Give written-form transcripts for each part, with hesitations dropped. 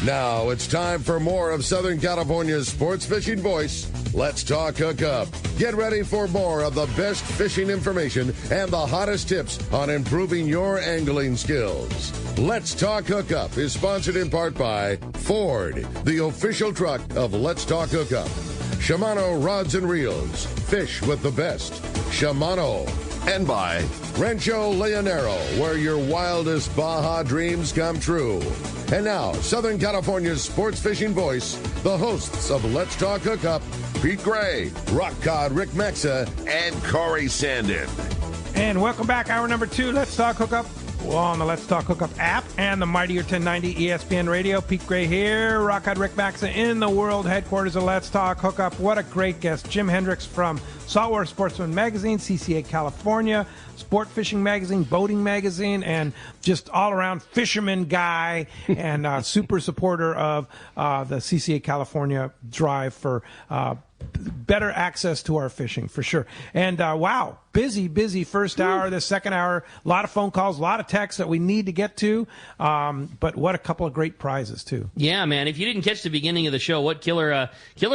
Now it's time for more of Southern California's sports fishing voice. Let's talk Hookup. Get ready for more of the best fishing information and the hottest tips on improving your angling skills. Let's Talk Hookup is sponsored in part by Ford, the official truck of Let's Talk Hookup. Shimano Rods and Reels. Fish with the best. Shimano. And by Rancho Leonero, where your wildest Baja dreams come true. And now, Southern California's sports fishing voice, the hosts of Let's Talk Hookup, Pete Gray, Rock Cod Rick Mexa, and Corey Sandin. And welcome back, hour number 2, Let's Talk Hookup. Well, on the Let's Talk Hookup app and the Mightier 1090 ESPN Radio. Pete Gray here, Rock Cod Rick Maxa in the world headquarters of Let's Talk Hookup. What a great guest. Jim Hendricks from Saltwater Sportsman Magazine, CCA California, Sport Fishing Magazine, Boating Magazine, and just all-around fisherman guy and super supporter of the CCA California drive for better access to our fishing, for sure. And wow, busy first hour. The second hour, a lot of phone calls, a lot of texts that we need to get to. But what a couple of great prizes, too. Yeah, man. If you didn't catch the beginning of the show, what killer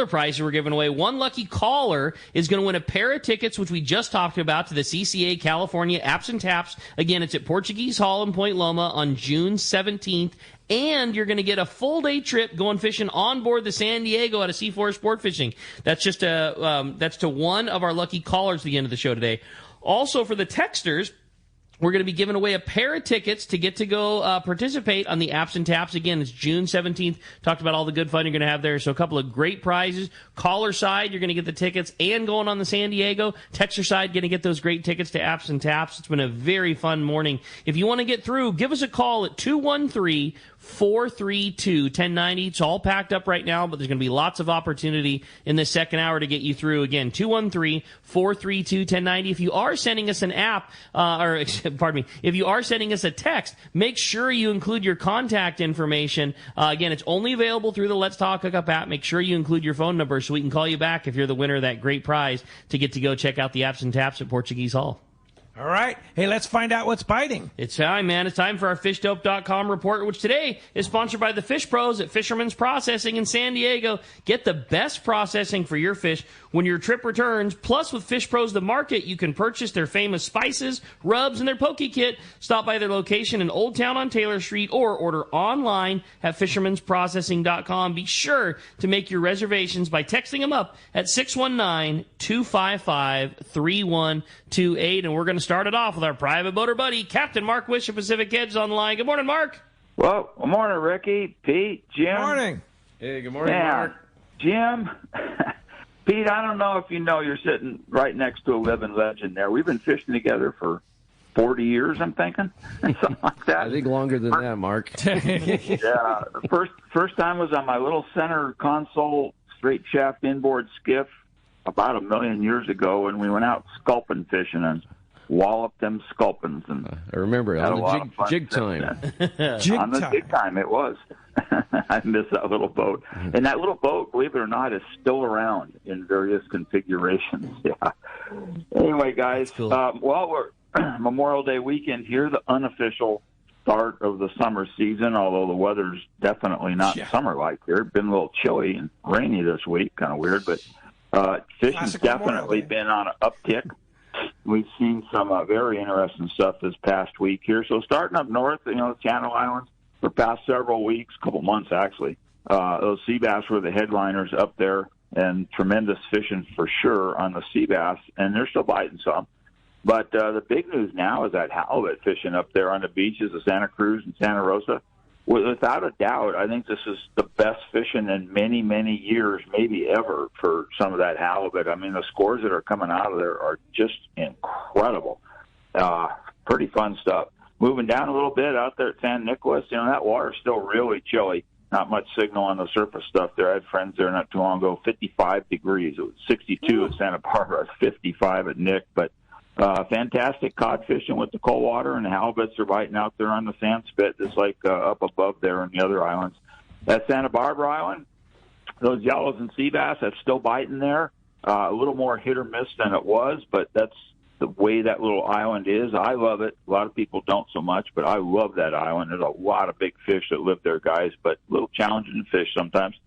prizes we're giving away. One lucky caller is going to win a pair of tickets, which we just talked about, to the CCA California Apps and Taps. Again, it's at Portuguese Hall in Point Loma on June 17th. And you're going to get a full-day trip going fishing on board the San Diego out of C4 Sport Fishing. That's just that's to one of our lucky callers at the end of the show today. Also, for the texters, we're going to be giving away a pair of tickets to get to go participate on the Apps and Taps. Again, it's June 17th. Talked about all the good fun you're going to have there. So a couple of great prizes. Caller side, you're going to get the tickets and going on the San Diego. Texter side, going to get those great tickets to Apps and Taps. It's been a very fun morning. If you want to get through, give us a call at 213-432-1090. It's all packed up right now, but there's going to be lots of opportunity in the second hour to get you through. Again, 213-432-1090. If you are sending us an app, if you are sending us a text, make sure you include your contact information. Again, it's only available through the Let's Talk Hookup app. Make sure you include your phone number so we can call you back if you're the winner of that great prize to get to go check out the Apps and Taps at Portuguese Hall. All right. Hey, let's find out what's biting. It's time, man. It's time for our FishDope.com report, which today is sponsored by the Fish Pros at Fisherman's Processing in San Diego. Get the best processing for your fish when your trip returns. Plus, with Fish Pros The Market, you can purchase their famous spices, rubs, and their poke kit. Stop by their location in Old Town on Taylor Street or order online at fishermansprocessing.com. Be sure to make your reservations by texting them up at 619-255-3128. And we're going to start it off with our private boater buddy, Captain Mark Wish of Pacific Edge on the line. Good morning, Mark. Well, good morning, Ricky, Pete, Jim. Good morning. Hey, good morning, Mark. Jim, Pete, I don't know if you know, you're sitting right next to a living legend there. We've been fishing together for 40 years, I'm thinking, something like that. I think longer than that, Mark. Yeah, the first time was on my little center console straight shaft inboard skiff about 1 million years ago, and we went out sculpin fishing and walloped them sculpins. And I remember it on the jig time. On the jig time, it was. I miss that little boat. And that little boat, believe it or not, is still around in various configurations. Yeah. Anyway, guys, cool. We're Memorial Day weekend here, the unofficial start of the summer season, although the weather's definitely not summer-like here. It's been a little chilly and rainy this week, kind of weird, but fishing's definitely been on an uptick. We've seen some very interesting stuff this past week here. So starting up north, the Channel Islands, for the past several weeks, couple months actually, those sea bass were the headliners up there, and tremendous fishing for sure on the sea bass, and they're still biting some. But the big news now is that halibut fishing up there on the beaches of Santa Cruz and Santa Rosa. Without a doubt, I think this is the best fishing in many, many years, maybe ever, for some of that halibut. I mean, the scores that are coming out of there are just incredible. Pretty fun stuff. Moving down a little bit out there at San Nicolas, that water's still really chilly. Not much signal on the surface stuff there. I had friends there not too long ago, 55 degrees. It was 62 at Santa Barbara, 55 at Nick, but fantastic cod fishing with the cold water, and the halibuts are biting out there on the sand spit, just like up above there in the other islands. At Santa Barbara Island, those yellows and sea bass, that's still biting there. A little more hit or miss than it was, but that's the way that little island is. I love it. A lot of people don't so much, but I love that island. There's a lot of big fish that live there, guys, but a little challenging to fish sometimes.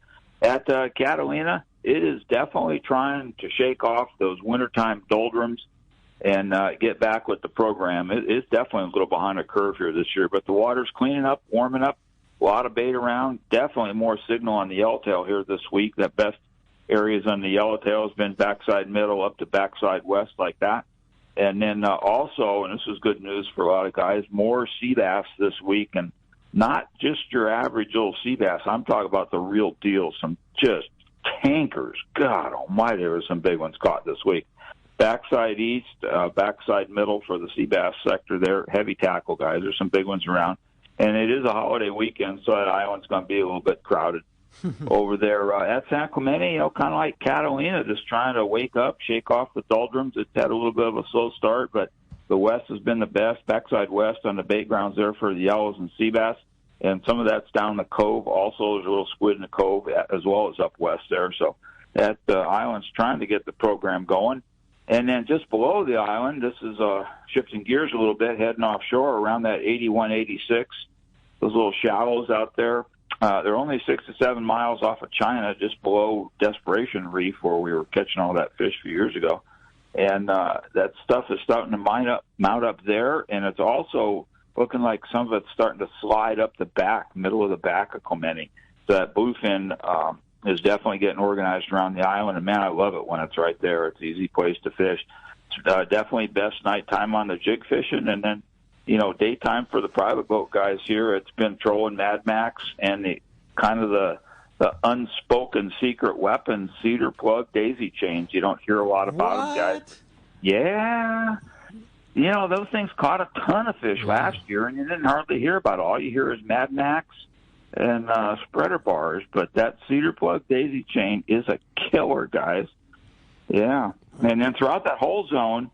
At Catalina, it is definitely trying to shake off those wintertime doldrums and get back with the program. It's definitely a little behind the curve here this year, but the water's cleaning up, warming up, a lot of bait around, definitely more signal on the yellowtail here this week. That best areas on the yellowtail has been backside middle up to backside west like that. And then also, and this is good news for a lot of guys, more sea bass this week, and not just your average little sea bass. I'm talking about the real deal, some just tankers. God almighty, there were some big ones caught this week. Backside east, backside middle for the sea bass sector there. Heavy tackle, guys. There's some big ones around. And it is a holiday weekend, so that island's going to be a little bit crowded. Over there at San Clemente, kind of like Catalina, just trying to wake up, shake off the doldrums. It's had a little bit of a slow start, but the west has been the best, backside west on the bait grounds there for the yellows and sea bass. And some of that's down the cove. Also, there's a little squid in the cove as well as up west there. So that island's trying to get the program going. And then just below the island, this is shifting gears a little bit, heading offshore around that 81, 86. Those little shallows out there. They're only 6 to 7 miles off of China, just below Desperation Reef, where we were catching all that fish a few years ago. And that stuff is starting to mount up there, and it's also looking like some of it's starting to slide up the back, middle of the back of Clemente. So that bluefin is definitely getting organized around the island, and, man, I love it when it's right there. It's an easy place to fish. It's definitely best nighttime on the jig fishing, and then, daytime for the private boat guys here. It's been trolling Mad Max and the unspoken secret weapon, cedar plug daisy chains. You don't hear a lot about them, guys. Yeah. Those things caught a ton of fish last year, and you didn't hardly hear about it. All you hear is Mad Max and spreader bars, but that cedar plug daisy chain is a killer, guys. Yeah. And then throughout that whole zone,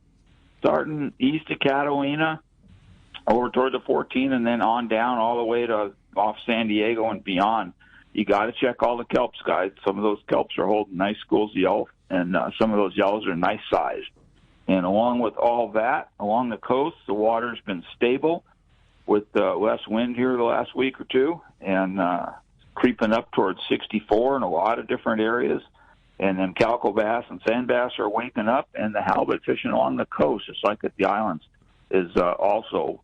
starting east of Catalina, over toward the 14 and then on down all the way to off San Diego and beyond, you got to check all the kelps, guys. Some of those kelps are holding nice schools of yellow, and some of those yellows are nice size. And along with all that, along the coast, the water's been stable with less wind here the last week or two, and creeping up towards 64 in a lot of different areas. And then calico bass and sand bass are waking up, and the halibut fishing along the coast, just like at the islands, is also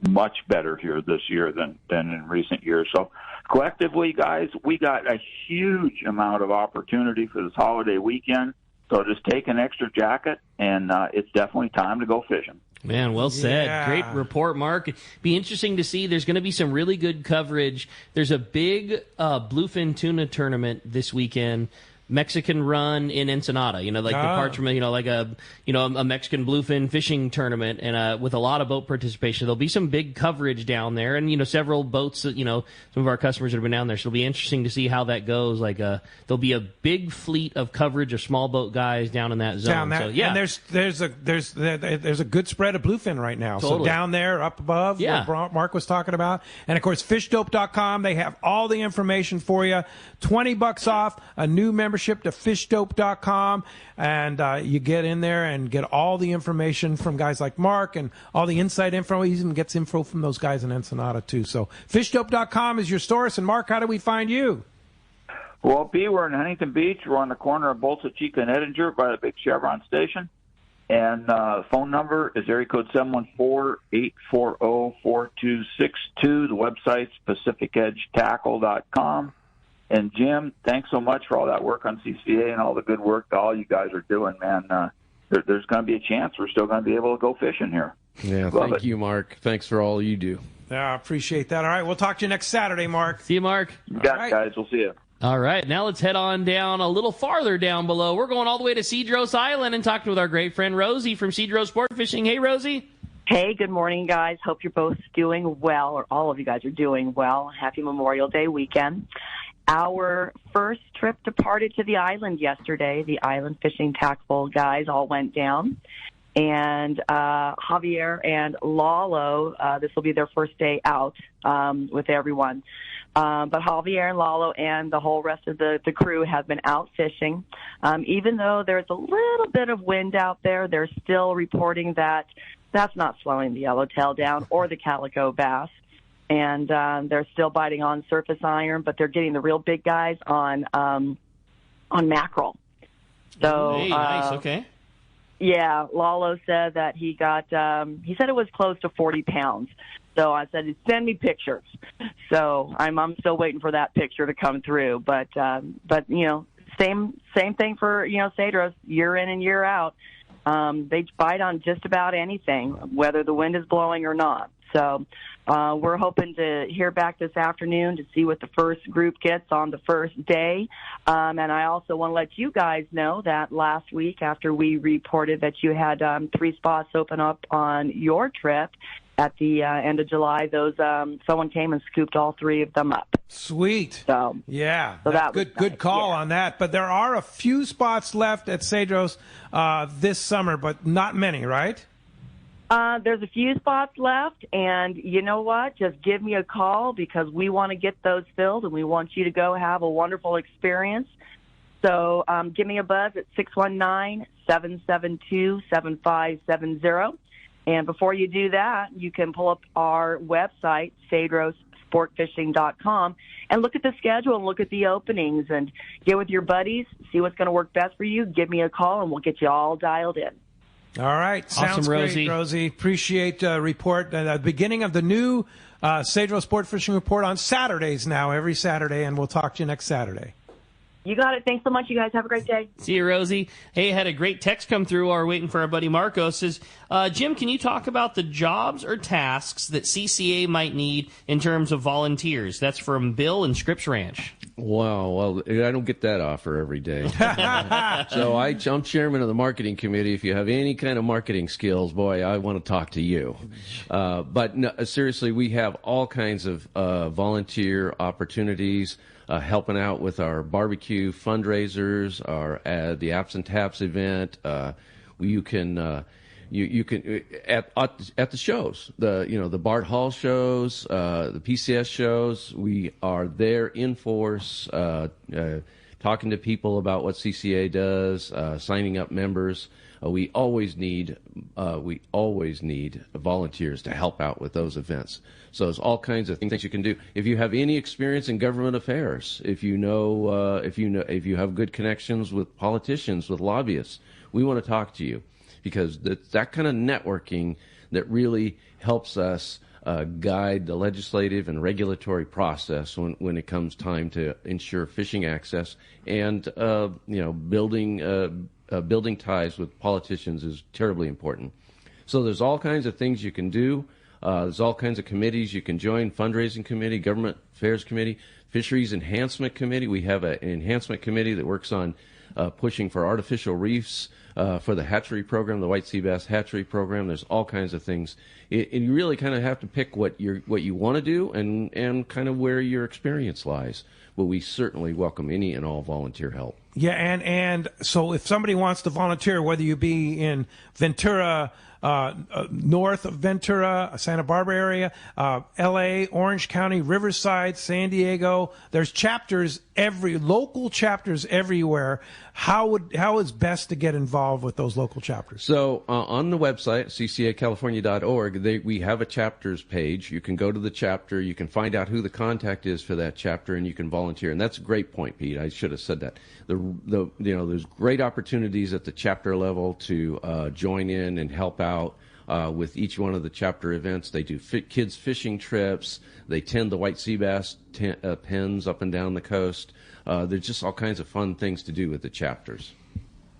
much better here this year than in recent years. So collectively, guys, we got a huge amount of opportunity for this holiday weekend. So just take an extra jacket, and it's definitely time to go fishing. Man, well said. Yeah. Great report, Mark. Be interesting to see. There's going to be some really good coverage. There's a big bluefin tuna tournament this weekend. Mexican run in Ensenada, the parchment, like a Mexican bluefin fishing tournament, and with a lot of boat participation. There'll be some big coverage down there, and several boats that some of our customers have been down there. So it'll be interesting to see how that goes. Like there'll be a big fleet of coverage of small boat guys down in that zone. Down there, so, yeah, and there's a good spread of bluefin right now. Totally. So down there, up above, what Mark was talking about, and of course fishdope.com. They have all the information for you. $20 off a new membership to fishdope.com, and you get in there and get all the information from guys like Mark and all the inside info. He even gets info from those guys in Ensenada too. So fishdope.com is your source. And Mark, how do we find you? Well, we're in Huntington Beach. We're on the corner of Bolsa Chica and Edinger by the big Chevron station. And the phone number is area code 714-840-4262. The website's PacificEdgeTackle.com. And, Jim, thanks so much for all that work on CCA and all the good work that all you guys are doing, man. There's going to be a chance we're still going to be able to go fishing here. Yeah, thank you, Mark. Thanks for all you do. Yeah, I appreciate that. All right, we'll talk to you next Saturday, Mark. See you, Mark. You got it, guys. We'll see you. All right, now let's head on down a little farther down below. We're going all the way to Cedros Island and talking with our great friend Rosie from Cedros Sport Fishing. Hey, Rosie. Hey, good morning, guys. Hope you're both doing well, or all of you guys are doing well. Happy Memorial Day weekend. Our first trip departed to the island yesterday. The island fishing tackle guys all went down. And Javier and Lalo, this will be their first day out with everyone. But Javier and Lalo and the whole rest of the crew have been out fishing. Even though there's a little bit of wind out there, they're still reporting that that's not slowing the yellowtail down or the calico bass. And they're still biting on surface iron, but they're getting the real big guys on mackerel. So, hey, nice, okay. Yeah, Lalo said that he said it was close to 40 pounds. So I said, send me pictures. So I'm still waiting for that picture to come through. But same thing for, Cedros, year in and year out. They bite on just about anything, whether the wind is blowing or not. So we're hoping to hear back this afternoon to see what the first group gets on the first day. And I also want to let you guys know that last week, after we reported that you had 3 spots open up on your trip at the end of July, someone came and scooped all 3 of them up. Sweet. So yeah, so that's that good call on that. But there are a few spots left at Cedros this summer, but not many, right? There's a few spots left, and you know what? Just give me a call because we want to get those filled, and we want you to go have a wonderful experience. So give me a buzz at 619-772-7570. And before you do that, you can pull up our website, cedrosportfishing.com, and look at the schedule and look at the openings and get with your buddies, see what's going to work best for you. Give me a call, and we'll get you all dialed in. All right. Sounds awesome, great, Rosie. Appreciate report. The beginning of the new Cedros Sport Fishing Report on Saturdays now, every Saturday, and we'll talk to you next Saturday. You got it. Thanks so much, you guys. Have a great day. See you, Rosie. Hey, had a great text come through while we're waiting for our buddy Marco. Says, Jim, can you talk about the jobs or tasks that CCA might need in terms of volunteers? That's from Bill in Scripps Ranch. Wow, well, I don't get that offer every day. So I'm chairman of the marketing committee. If you have any kind of marketing skills, boy, I want to talk to you. But no, seriously, we have all kinds of volunteer opportunities. Helping out with our barbecue fundraisers, the Apps and Taps event. You can at the shows, the Bart Hall shows, the PCS shows. We are there in force, talking to people about what CCA does, signing up members. We always need volunteers to help out with those events. So there's all kinds of things you can do. If you have any experience in government affairs, if you have good connections with politicians, with lobbyists, we want to talk to you because that kind of networking that really helps us guide the legislative and regulatory process when it comes time to ensure fishing access and building ties with politicians is terribly important. So there's all kinds of things you can do. There's all kinds of committees you can join, fundraising committee, government affairs committee, fisheries enhancement committee. We have an enhancement committee that works on pushing for artificial reefs for the hatchery program, the white sea bass hatchery program. There's all kinds of things. You really kind of have to pick what you want to do and kind of where your experience lies. But we certainly welcome any and all volunteer help. Yeah, and so if somebody wants to volunteer, whether you be in Ventura, north of Ventura, Santa Barbara area, L.A., Orange County, Riverside, San Diego, there's local chapters everywhere. How is best to get involved with those local chapters? So on the website, CCA-CALifornia.org, we have a chapters page. You can go to the chapter. You can find out who the contact is for that chapter, and you can volunteer. And that's a great point, Pete. I should have said that. There's great opportunities at the chapter level to join in and help out with each one of the chapter events. They do kids fishing trips. They tend the white sea bass pens up and down the coast. There's just all kinds of fun things to do with the chapters.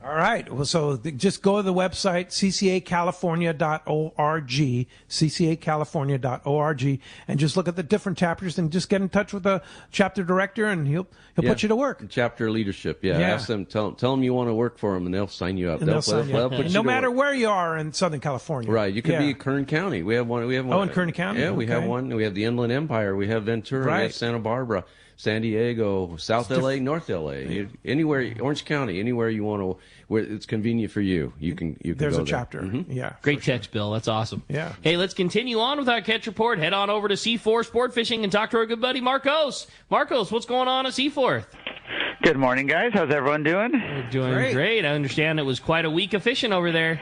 All right. Well, so just go to the website, CCA-CALifornia.org, CCA-CALifornia.org, and just look at the different chapters and just get in touch with the chapter director, and he'll put you to work. Chapter leadership, yeah. Ask them, tell them you want to work for them, and they'll sign you up. They'll put you no matter where you are in Southern California. Right. You could be Kern County. We have one. Oh, in Kern County? Yeah, we have one. We have the Inland Empire. We have Ventura. Right. We have Santa Barbara. San Diego, South LA, North LA, anywhere, Orange County, anywhere you want to, where it's convenient for you. You can There's go a chapter. Mm-hmm. Yeah. Great text, Bill. That's awesome. Yeah. Hey, let's continue on with our catch report. Head on over to Seaforth Sport Fishing and talk to our good buddy Marcos. Marcos, what's going on at Seaforth? Good morning, guys. How's everyone doing? We're doing great. I understand it was quite a week of fishing over there.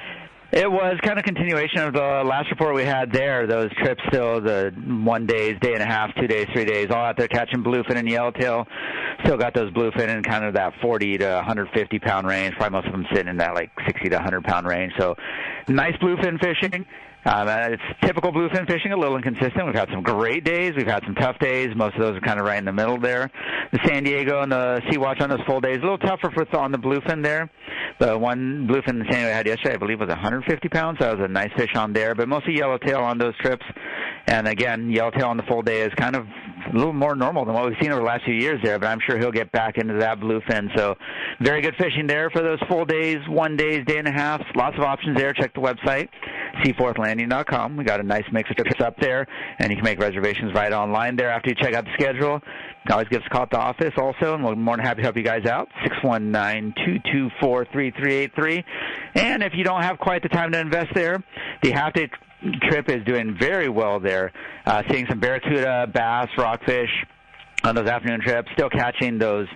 It was kind of continuation of the last report we had there. Those trips still, the 1 day, day and a half, 2 days, 3 days, all out there catching bluefin and yellowtail. Still got those bluefin in kind of that 40 to 150 pound range. Probably most of them sitting in that like 60 to 100 pound range. So nice bluefin fishing. It's typical bluefin fishing, a little inconsistent. We've had some great days. We've had some tough days. Most of those are kind of right in the middle there. The San Diego and the Sea Watch on those full days, a little tougher on the bluefin there. The one bluefin the San Diego I had yesterday, I believe, was 150 pounds. So that was a nice fish on there. But mostly yellowtail on those trips. And again, yellowtail on the full day is kind of a little more normal than what we've seen over the last few years there, but I'm sure he'll get back into that bluefin. So very good fishing there for those full days, 1 day, day and a half. Lots of options there. Check the website, seaforthlanding.com. We got a nice mix of trips up there, and you can make reservations right online there after you check out the schedule. You can always give us a call at the office also, and we're more than happy to help you guys out, 619-224-3383. And if you don't have quite the time to invest there, the half-day trip is doing very well there. Seeing some barracuda, bass, rockfish on those afternoon trips. Still catching those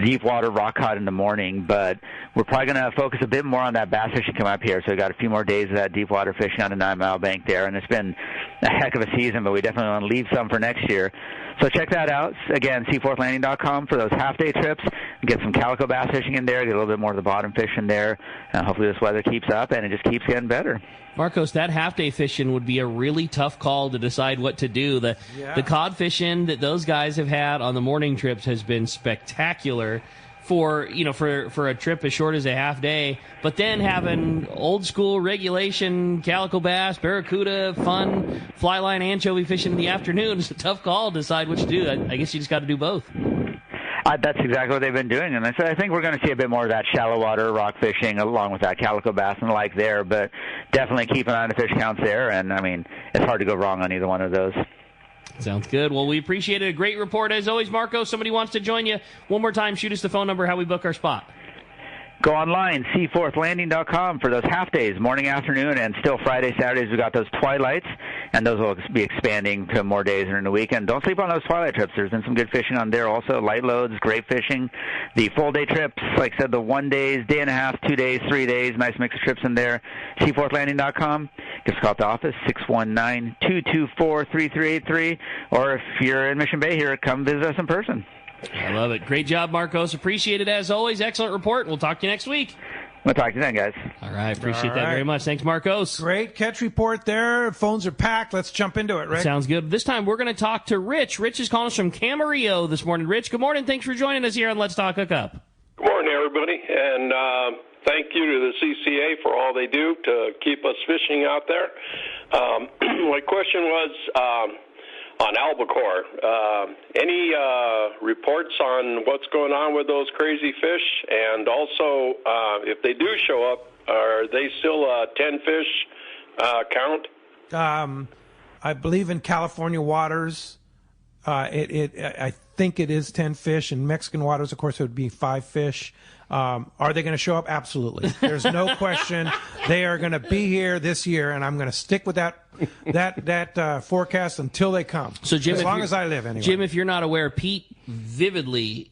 deep water rock cod in the morning, but we're probably going to focus a bit more on that bass fishing come up here. So we got a few more days of that deep water fishing on the 9 Mile bank there, and it's been a heck of a season, but we definitely want to leave some for next year. So check that out. Again, seaforthlanding.com for those half-day trips. Get some calico bass fishing in there, get a little bit more of the bottom fish in there, and hopefully this weather keeps up and it just keeps getting better. Marcos, that half-day fishing would be a really tough call to decide what to do. The cod fishing that those guys have had on the morning trips has been spectacular for a trip as short as a half day. But then having old school regulation calico bass, barracuda, fun fly line anchovy fishing in the afternoon is a tough call to decide what to do. I guess you just got to do both. That's exactly what they've been doing, and I think we're going to see a bit more of that shallow water rock fishing along with that calico bass and the like there, but definitely keep an eye on the fish counts there, and, I mean, it's hard to go wrong on either one of those. Sounds good. Well, we appreciate it. A great report as always, Marco. Somebody wants to join you. One more time, shoot us the phone number, how we book our spot. Go online, seaforthlanding.com for those half days, morning, afternoon, and still Friday, Saturdays. We got those twilights, and those will be expanding to more days during the weekend. Don't sleep on those twilight trips. There's been some good fishing on there also. Light loads, great fishing. The full day trips, like I said, the 1 day, day and a half, 2 days, 3 days, nice mix of trips in there. Seaforthlanding.com. Give us a call at the office, 619-224-3383. Or if you're in Mission Bay here, come visit us in person. I love it. Great job, Marcos. Appreciate it as always. Excellent report. We'll talk to you next week. We'll talk to you then, guys. All right. Appreciate that very much. Thanks, Marcos. Great catch report there. Phones are packed. Let's jump into it, Rick. Sounds good. This time we're going to talk to Rich. Rich is calling us from Camarillo this morning. Rich, good morning. Thanks for joining us here on Let's Talk Hookup. Good morning, everybody. And thank you to the CCA for all they do to keep us fishing out there. My question was on albacore. Any reports on what's going on with those crazy fish? And also, if they do show up, are they still a 10-fish count? I believe in California waters, I think it is 10 fish. In Mexican waters, of course, it would be 5 fish. Are they going to show up? Absolutely. There's no question. They are going to be here this year, and I'm going to stick with that forecast until they come. So, Jim, as long as I live, anyway. Jim, if you're not aware, Pete vividly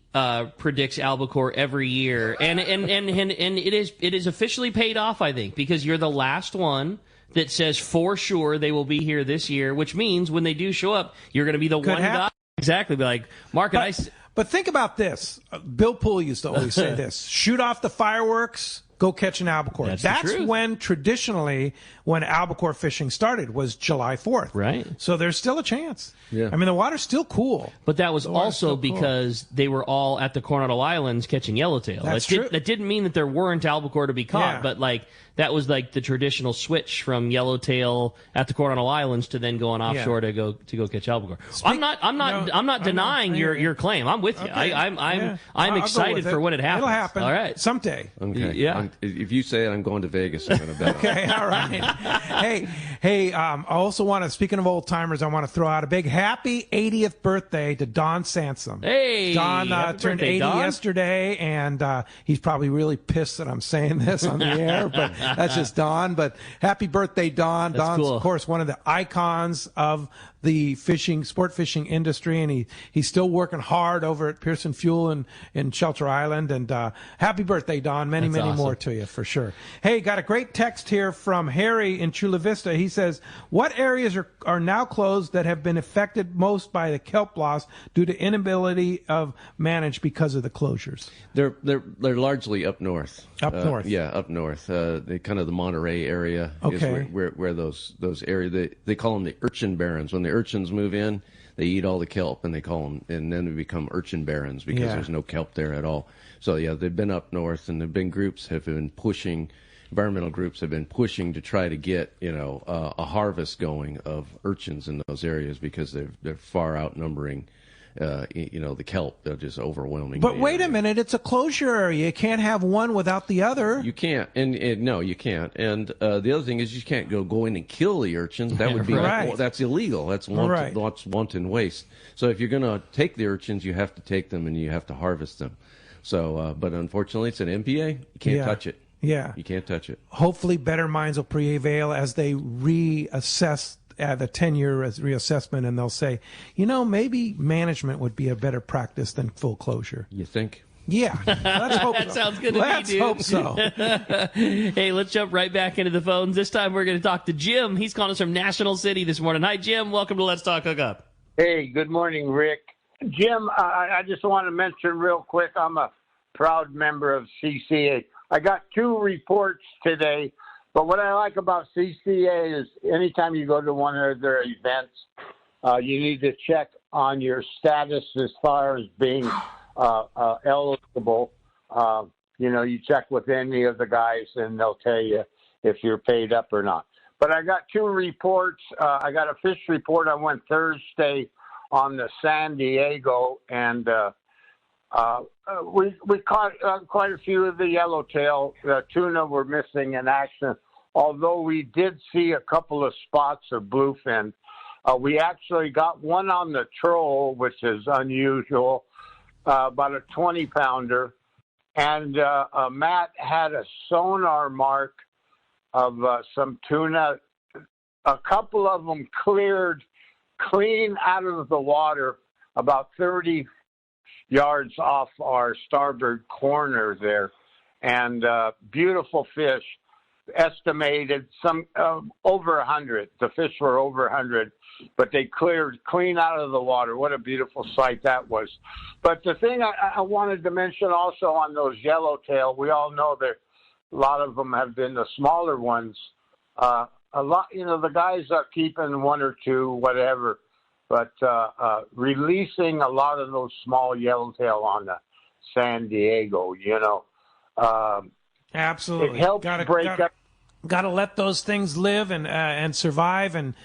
predicts albacore every year, and it is officially paid off, I think, because you're the last one that says for sure they will be here this year, which means when they do show up, you're going to be the one guy. Exactly. Be like, Mark and I. But think about this. Bill Poole used to always say this: shoot off the fireworks, go catch an albacore. That's when traditionally when albacore fishing started was July 4th. Right. So there's still a chance. Yeah. I mean, the water's still cool. But that was also because they were all at the Coronado Islands catching yellowtail. That's true. That didn't mean that there weren't albacore to be caught, but that was like the traditional switch from yellowtail at the Coronado Islands to then going offshore to go catch albacore. I'm not denying your claim. I'm with you. Okay. I'm excited for when it happens. It'll happen. All right. Someday. Okay. Yeah. If you say it, I'm going to Vegas. I'm going to bet. Okay. All right. Hey, I also want to, speaking of old timers, I want to throw out a big happy 80th birthday to Don Sansom. Hey, Don turned birthday, 80 Don. yesterday, and he's probably really pissed that I'm saying this on the air, but that's just Don. But happy birthday, Don. That's Don's, cool. of course, one of the icons of the sport fishing industry, and he's still working hard over at Pearson Fuel in Shelter Island. And happy birthday, Don. Many awesome. more to you for sure. Hey, got a great text here from Harry in Chula Vista. He says, what areas are now closed that have been affected most by the kelp loss due to inability of manage because of the closures? They're largely up north. Up north. Yeah, up north. They kind of the Monterey area Okay. is where those areas, they call them the urchin barrens. When the urchins move in, they eat all the kelp, and they call them, and then they become urchin barrens because there's no kelp there at all. So yeah, they've been up north, and environmental groups have been pushing to try to get a harvest going of urchins in those areas because they're far outnumbering the kelp. They're just overwhelming. But wait a minute, it's a closure area. You can't have one without the other. You can't, and no, you can't. And the other thing is, you can't go in and kill the urchins. That would be right. That's illegal. That's wanton waste. So if you're going to take the urchins, you have to take them and you have to harvest them. So, but unfortunately, it's an MPA. You can't touch it. Yeah, you can't touch it. Hopefully, better minds will prevail as they reassess. The 10-year reassessment, and they'll say, maybe management would be a better practice than full closure. You think? Yeah, let's hope so. That sounds good to let's me, dude. Let's hope so. Hey, let's jump right back into the phones. This time we're going to talk to Jim. He's calling us from National City this morning. Hi, Jim. Welcome to Let's Talk Hookup. Hey, good morning, Rick. Jim, I just want to mention real quick, I'm a proud member of CCA. I got 2 reports today. But what I like about CCA is anytime you go to one of their events, you need to check on your status as far as being eligible. You check with any of the guys, and they'll tell you if you're paid up or not. But I got 2 reports. I got a fish report. I went Thursday on the San Diego, and we caught quite a few of the yellowtail. The tuna were missing in action, although we did see a couple of spots of bluefin. We actually got one on the troll, which is unusual, about a 20-pounder. And Matt had a sonar mark of some tuna. A couple of them cleared clean out of the water about 30 yards off our starboard corner there. And beautiful fish, estimated some over 100. The fish were over 100, but they cleared clean out of the water. What a beautiful sight that was. But the thing I wanted to mention also on those yellowtail, we all know that a lot of them have been the smaller ones. A lot, the guys are keeping 1 or 2, whatever, but releasing a lot of those small yellowtail on the San Diego, Absolutely. It helps break up. Got to let those things live and survive and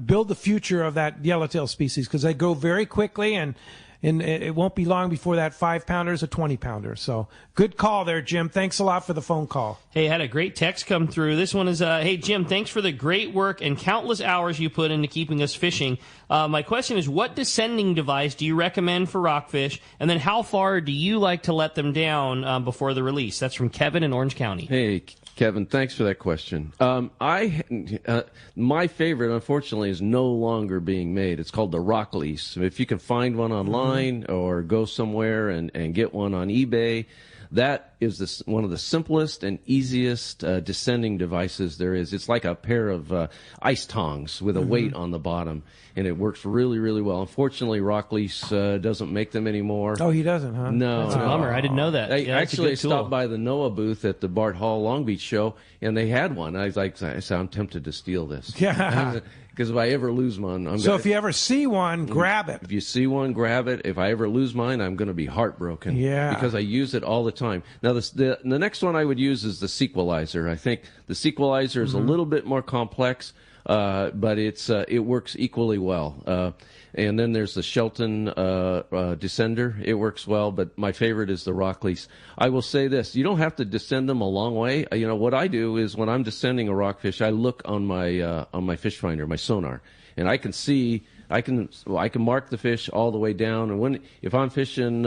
build the future of that yellowtail species, because they go very quickly, and it won't be long before that 5-pounder is a 20-pounder. So good call there, Jim. Thanks a lot for the phone call. Hey, I had a great text come through. This one is, hey, Jim, thanks for the great work and countless hours you put into keeping us fishing. My question is, what descending device do you recommend for rockfish? And then how far do you like to let them down before the release? That's from Kevin in Orange County. Hey, Kevin, thanks for that question. My favorite, unfortunately, is no longer being made. It's called the rock lease. If you can find one online or go somewhere and get one on eBay, that is one of the simplest and easiest descending devices there is. It's like a pair of ice tongs with a weight on the bottom, and it works really, really well. Unfortunately, Rock Lease doesn't make them anymore. Oh, he doesn't, huh? No. That's a bummer. I didn't know that. I stopped by the NOAA booth at the Bart Hall Long Beach show, and they had one. I said, I'm tempted to steal this. Yeah. Because if I ever lose one, if you ever see one, grab it. If you see one, grab it. If I ever lose mine, I'm going to be heartbroken. Yeah. Because I use it all the time. Now, the next one I would use is the Sequelizer. I think the Sequelizer is a little bit more complex. but it works equally well. And then there's the Shelton descender. It works well, but my favorite is the Rockleys. I will say this: you don't have to descend them a long way. What I do is when I'm descending a rockfish, I look on my fish finder, my sonar, and I can see. I can mark the fish all the way down, and if I'm fishing,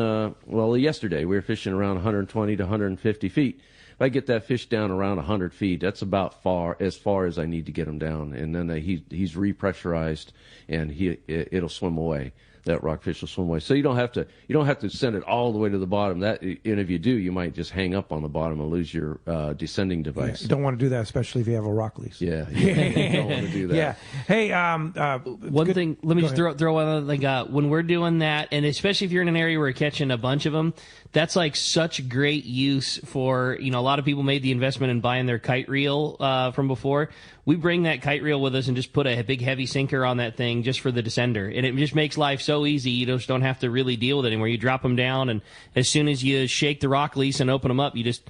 yesterday we were fishing around 120 to 150 feet. If I get that fish down around 100 feet, that's about as far as I need to get him down, and then he's repressurized, and it'll swim away. That rockfish will swim away. So you don't have to send it all the way to the bottom. And if you do, you might just hang up on the bottom and lose your descending device. Yeah, you don't want to do that, especially if you have a rock lease. Yeah, you don't want to do that. Yeah. Hey, one thing. Let me just throw one other thing out. When we're doing that, and especially if you're in an area where you're catching a bunch of them, that's like such great use for, a lot of people made the investment in buying their kite reel from before. We bring that kite reel with us and just put a big heavy sinker on that thing just for the descender. And it just makes life so easy. You just don't have to really deal with it anymore. You drop them down, and as soon as you shake the rock lease and open them up, you just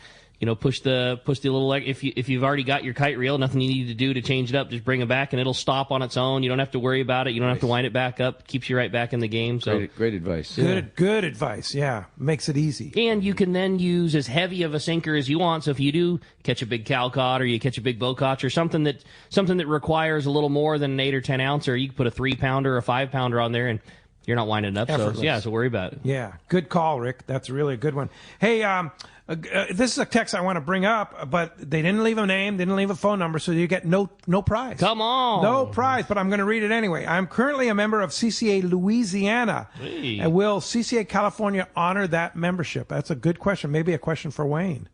push the little leg. If you've already got your kite reel, nothing you need to do to change it up. Just bring it back, and it'll stop on its own. You don't have to worry about it. You don't have to wind it back up. Keeps you right back in the game. So great advice. Good advice. Yeah, makes it easy. And you can then use as heavy of a sinker as you want. So if you do catch a big cal cod, or you catch a big bowcatch, or something that requires a little more than an 8 or 10 ouncer, you can put a 3-pounder or a 5-pounder on there, and you're not winding it up. So worry about it. Yeah, good call, Rick. That's really a good one. Hey, this is a text I want to bring up, but they didn't leave a name, didn't leave a phone number, so you get no prize. Come on. No prize, but I'm going to read it anyway. I'm currently a member of CCA Louisiana. Hey. Will CCA California honor that membership? That's a good question. Maybe a question for Wayne.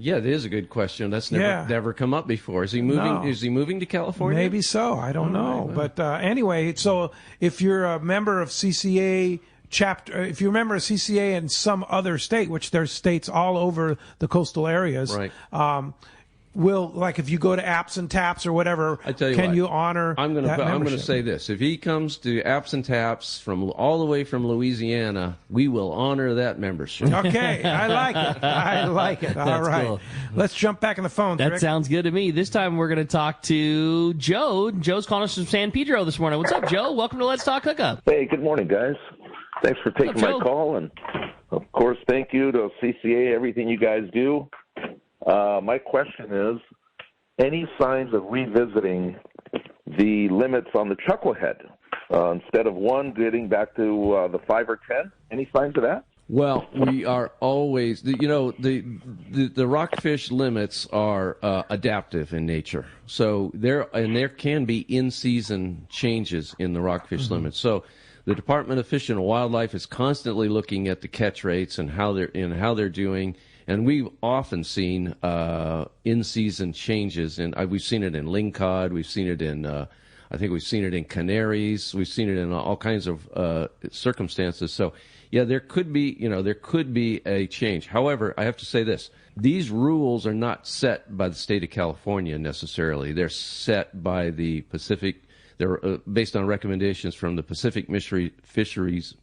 Yeah, it is a good question. That's never come up before. Is he moving? No. Is he moving to California? Maybe so. I don't know. Right. But anyway, so if you're a member of CCA chapter, if you remember a CCA in some other state, which there's states all over the coastal areas, right? If you go to Apps and Taps or whatever, you honor I'm going to say this: if he comes to Apps and Taps all the way from Louisiana, we will honor that membership. Okay, I like it. All right, cool. Let's jump back in the phone. That Rick. Sounds good to me. This time we're going to talk to Joe. Joe's calling us from San Pedro this morning. What's up, Joe? Welcome to Let's Talk Hookup. Hey, good morning, guys. Thanks for taking my call, and of course, thank you to CCA, everything you guys do. My question is, any signs of revisiting the limits on the chucklehead? Instead of 1, getting back to the 5 or 10? Any signs of that? Well, we are always, the rockfish limits are adaptive in nature. So there can be in-season changes in the rockfish limits. So the Department of Fish and Wildlife is constantly looking at the catch rates and how they're doing. And we've often seen in-season changes, and we've seen it in lingcod, we've seen it in, I think we've seen it in canaries, we've seen it in all kinds of circumstances. So, yeah, there could be a change. However, I have to say this: these rules are not set by the state of California necessarily. They're set by the Pacific. They're based on recommendations from the Pacific Fisheries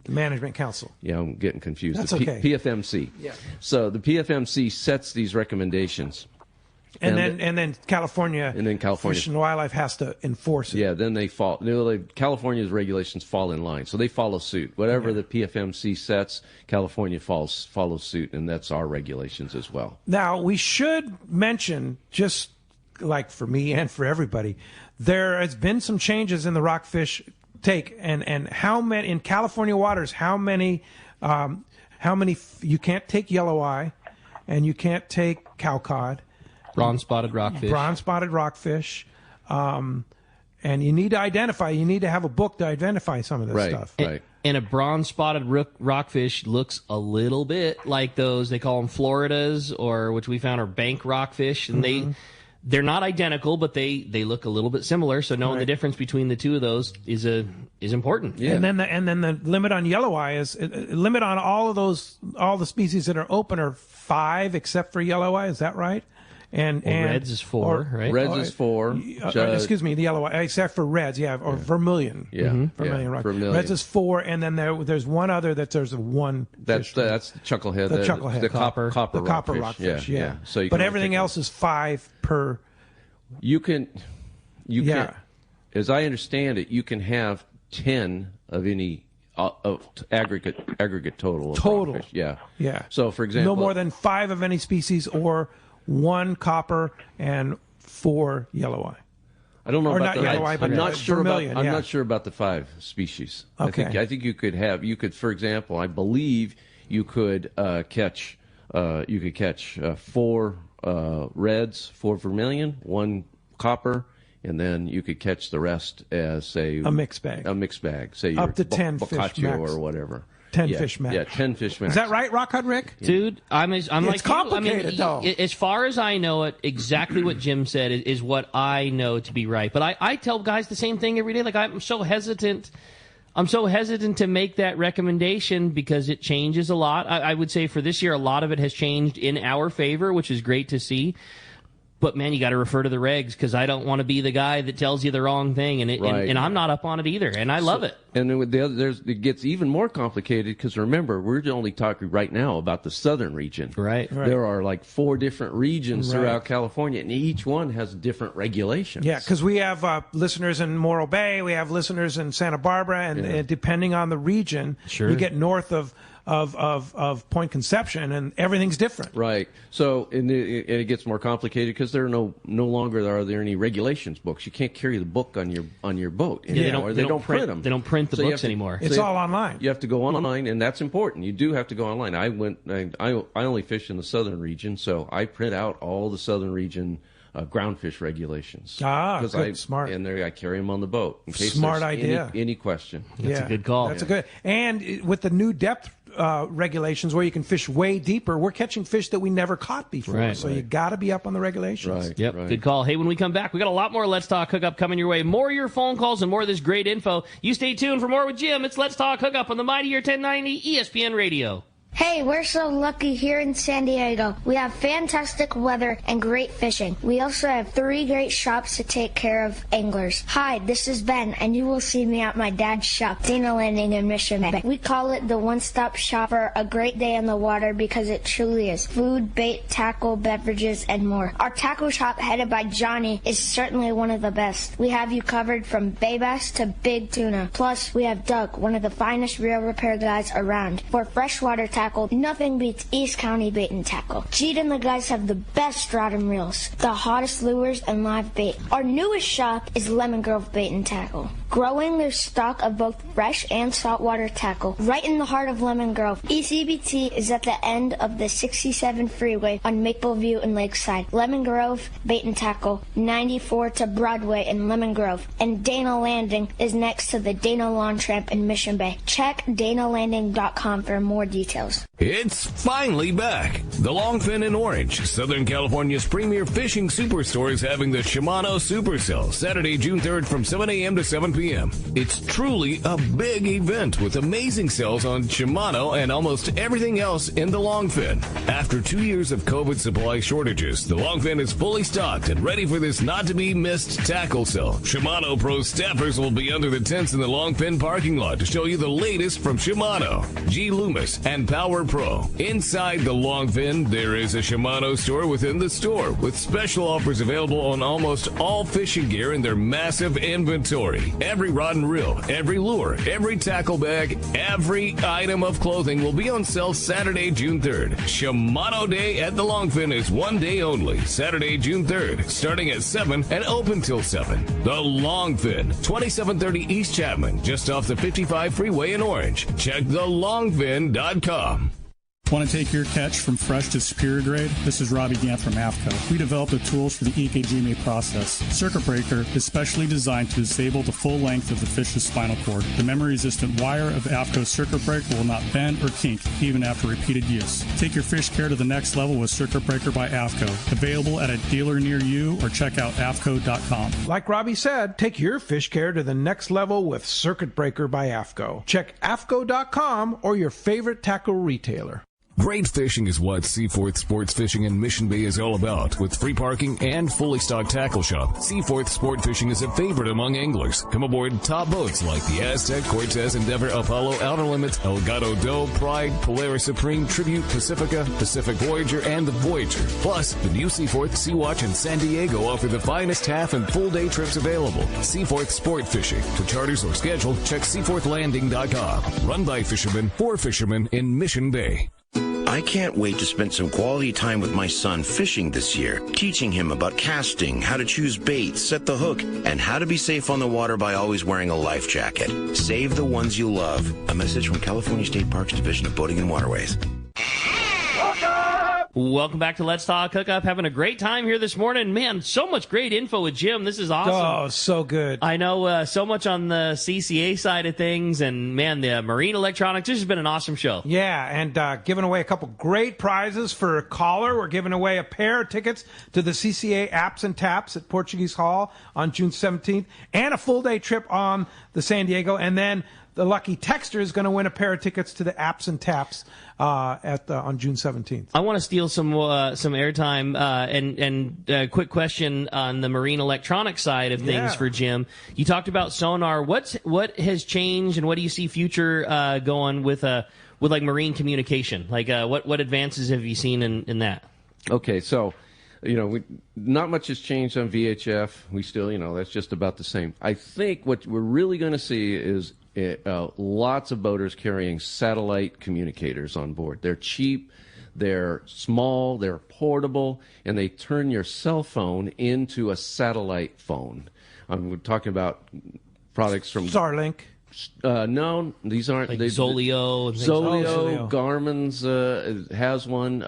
Management Council. Yeah, I'm getting confused. That's okay. PFMC. Yeah. So the PFMC sets these recommendations. And then California Fish and Wildlife has to enforce it. Yeah, then they fall. California's regulations fall in line, so they follow suit. Whatever the PFMC sets, California follows suit, and that's our regulations as well. Now, we should mention, just like for me and for everybody, there has been some changes in the rockfish take, and how many in California waters? How many? You can't take yellow eye, and you can't take cowcod. Bronze-spotted rockfish. And you need to identify. You need to have a book to identify some of this stuff. Right. And a bronze-spotted rockfish looks a little bit like those. They call them Floridas, or which we found are bank rockfish, and they're not identical, but they look a little bit similar. So knowing the difference between the two of those is important. Yeah. And then the limit on yellow eye is limit on all the species that are open are 5 except for yellow eye. Is that right? And reds is 4, right? Reds is 4. Excuse me, the yellow eye, except for reds, or vermilion. Yeah, vermilion rock. Vermilion. Reds is 4, and then there's one other there's 1. That's the chucklehead. The chucklehead. The copper rockfish. Yeah. So but everything else is 5 per. You can. You can, as I understand it, you can have 10 of any of aggregate total. Total. Yeah. Yeah. So, for example, no more than 5 of any species, or 1 copper and 4 yellow eye. I don't know or about not yellow eye, but I'm not sure vermilion, about. I'm not sure about the 5 species. Okay. I think you could, for example, I believe you could catch 4 reds, 4 vermilion, 1 copper, and then you could catch the rest as, say, a mixed bag. Say up to 10 fish max. or whatever. 10 fish max. Yeah, 10 fish max. Is that right, Rock Hut Rick? Dude, I'm it's like complicated, you. I mean, though. As far as I know it, exactly what Jim said is what I know to be right. But I tell guys the same thing every day. Like, I'm so hesitant to make that recommendation because it changes a lot. I would say for this year, a lot of it has changed in our favor, which is great to see. But, man, you got to refer to the regs because I don't want to be the guy that tells you the wrong thing, and I'm not up on it either, and I love it. And then with the other, it gets even more complicated because, remember, we're only talking right now about the southern region. Right. There are like 4 different regions throughout California, and each one has different regulations. Yeah, because we have listeners in Morro Bay, we have listeners in Santa Barbara, and depending on the region, you get north of Point Conception, and everything's different. Right. So and it gets more complicated because there are no longer are there any regulations books. You can't carry the book on your boat. Yeah, they don't print them. They don't print the books anymore. It's all online. You have to go online, and that's important. You do have to go online. I only fish in the southern region, so I print out all the southern region groundfish regulations. Good, smart. And I carry them on the boat in case smart there's idea. Any question. That's a good call. That's a good. And with the new depth regulations where you can fish way deeper, we're catching fish that we never caught before. Right, so you got to be up on the regulations. Right. Yep. Good call. Hey, when we come back, we got a lot more Let's Talk Hookup coming your way. More of your phone calls and more of this great info. You stay tuned for more with Jim. It's Let's Talk Hookup on the Mightier 1090 ESPN Radio. Hey, we're so lucky here in San Diego. We have fantastic weather and great fishing. We also have 3 great shops to take care of anglers. Hi, this is Ben, and you will see me at my dad's shop, Dana Landing in Mission Bay. We call it the one-stop shop for a great day on the water because it truly is. Food, bait, tackle, beverages, and more. Our tackle shop, headed by Johnny, is certainly one of the best. We have you covered from bay bass to big tuna. Plus, we have Doug, one of the finest reel repair guys around. For freshwater tackle, nothing beats East County Bait and Tackle. Jeet and the guys have the best rod and reels, the hottest lures, and live bait. Our newest shop is Lemon Grove Bait and Tackle, growing their stock of both fresh and saltwater tackle right in the heart of Lemon Grove. ECBT is at the end of the 67 freeway on Mapleview and Lakeside. Lemon Grove Bait and Tackle, 94 to Broadway in Lemon Grove. And Dana Landing is next to the Dana Lawn Tramp in Mission Bay. Check danalanding.com for more details. It's finally back. The Longfin in Orange, Southern California's premier fishing superstore, is having the Shimano Super Sale Saturday, June 3rd from 7 a.m. to 7 p.m. It's truly a big event with amazing sales on Shimano and almost everything else in the Longfin. After 2 years of COVID supply shortages, the Longfin is fully stocked and ready for this not-to-be-missed tackle sale. Shimano Pro staffers will be under the tents in the Longfin parking lot to show you the latest from Shimano, G. Loomis, and Power Pro. Inside the Longfin, there is a Shimano store within the store with special offers available on almost all fishing gear in their massive inventory. Every rod and reel, every lure, every tackle bag, every item of clothing will be on sale Saturday, June 3rd. Shimano Day at the Longfin is one day only, Saturday, June 3rd, starting at 7 and open till 7. The Longfin, 2730 East Chapman, just off the 55 freeway in Orange. Check thelongfin.com. Want to take your catch from fresh to superior grade? This is Robbie Gant from AFCO. We developed the tools for the EKGMA process. Circuit Breaker is specially designed to disable the full length of the fish's spinal cord. The memory-resistant wire of AFCO's Circuit Breaker will not bend or kink even after repeated use. Take your fish care to the next level with Circuit Breaker by AFCO. Available at a dealer near you or check out AFCO.com. Like Robbie said, take your fish care to the next level with Circuit Breaker by AFCO. Check AFCO.com or your favorite tackle retailer. Great fishing is what Seaforth Sports Fishing in Mission Bay is all about. With free parking and fully stocked tackle shop, Seaforth Sport Fishing is a favorite among anglers. Come aboard top boats like the Aztec, Cortez, Endeavor, Apollo, Outer Limits, Elgato Doe, Pride, Polaris Supreme, Tribute, Pacifica, Pacific Voyager, and the Voyager. Plus, the new Seaforth, Sea-Watch, and San Diego offer the finest half and full day trips available. Seaforth Sport Fishing. For charters or schedule, check seaforthlanding.com. Run by fishermen for fishermen in Mission Bay. I can't wait to spend some quality time with my son fishing this year, teaching him about casting, how to choose bait, set the hook, and how to be safe on the water by always wearing a life jacket. Save the ones you love. A message from California State Parks Division of Boating and Waterways. Welcome back to Let's Talk Hookup. Having a great time here this morning. Man, so much great info with Jim. This is awesome. Oh, so good. I know so much on the CCA side of things, and, man, the marine electronics. This has been an awesome show. Yeah, and giving away a couple great prizes for a caller. We're giving away a pair of tickets to the CCA Apps and Taps at Portuguese Hall on June 17th, and a full-day trip on the San Diego, and then the lucky texter is going to win a pair of tickets to the Apps and Taps on June 17th. I want to steal some airtime and quick question on the marine electronics side of things for Jim. You talked about sonar. What has changed, and what do you see future going with like marine communication? Like what advances have you seen in that? Okay, so not much has changed on VHF. We still, that's just about the same. I think what we're really going to see is lots of boaters carrying satellite communicators on board. They're cheap, they're small, they're portable, and they turn your cell phone into a satellite phone. We're talking about products from Starlink. No, these aren't. Like Zoleo. And Zoleo, Garmin's has one.